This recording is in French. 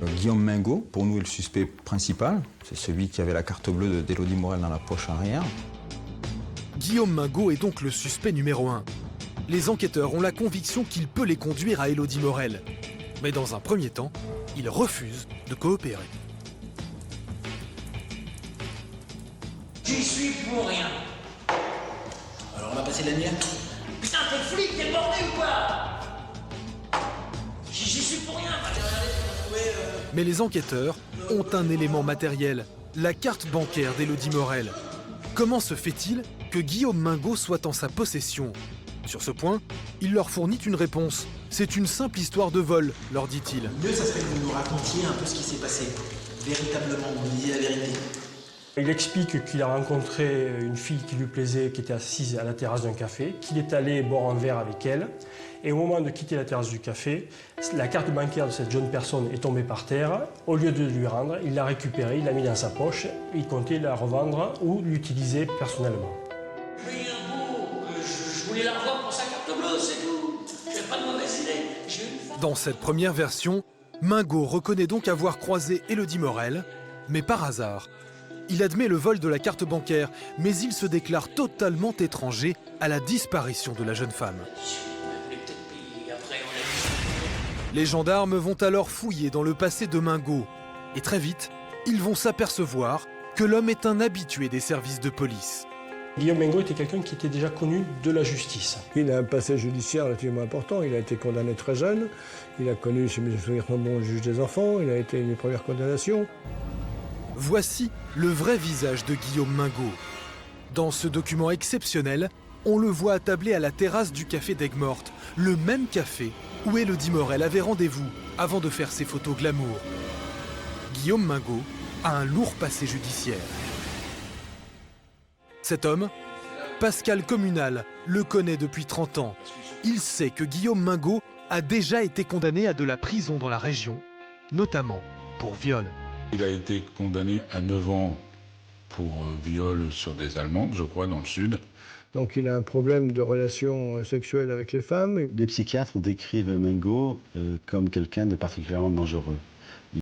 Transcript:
Guillaume Mingot, pour nous, est le suspect principal. C'est celui qui avait la carte bleue d'Élodie Morel dans la poche arrière. Guillaume Mingot est donc le suspect numéro 1. Les enquêteurs ont la conviction qu'il peut les conduire à Élodie Morel. Mais dans un premier temps, il refuse de coopérer. J'y suis pour rien. Alors on va passer la nuit là. Putain, t'es flic, t'es borné ou quoi? J'y suis pour rien. Mais les enquêteurs ont un élément matériel, la carte bancaire d'Élodie Morel. Comment se fait-il que Guillaume Mingot soit en sa possession? Sur ce point, il leur fournit une réponse. C'est une simple histoire de vol, leur dit-il. Le mieux, ça serait que vous nous racontiez un peu ce qui s'est passé. Véritablement, vous nous disiez la vérité. Il explique qu'il a rencontré une fille qui lui plaisait, qui était assise à la terrasse d'un café, qu'il est allé boire un verre avec elle. Et au moment de quitter la terrasse du café, la carte bancaire de cette jeune personne est tombée par terre. Au lieu de lui rendre, il l'a récupérée, il l'a mis dans sa poche. Il comptait la revendre ou l'utiliser personnellement. Mais je voulais la revoir pour sa carte bleue, c'est tout. J'ai pas de mauvaise idée. Dans cette première version, Mingot reconnaît donc avoir croisé Élodie Morel, mais par hasard. Il admet le vol de la carte bancaire, mais il se déclare totalement étranger à la disparition de la jeune femme. Les gendarmes vont alors fouiller dans le passé de Mingot. Et très vite, ils vont s'apercevoir que l'homme est un habitué des services de police. Guillaume Mingot était quelqu'un qui était déjà connu de la justice. Il a un passé judiciaire relativement important. Il a été condamné très jeune. Il a connu, si mes souvenirs sont bons, le juge des enfants. Il a été une première condamnation. Voici le vrai visage de Guillaume Mingot. Dans ce document exceptionnel, on le voit attablé à la terrasse du café d'Aigues-Mortes, le même café où Élodie Morel avait rendez-vous avant de faire ses photos glamour. Guillaume Mingot a un lourd passé judiciaire. Cet homme, Pascal Communal, le connaît depuis 30 ans. Il sait que Guillaume Mingot a déjà été condamné à de la prison dans la région, notamment pour viol. Il a été condamné à 9 ans pour viol sur des Allemandes, je crois, dans le sud. Donc il a un problème de relations sexuelles avec les femmes. Les psychiatres décrivent Mingot comme quelqu'un de particulièrement dangereux.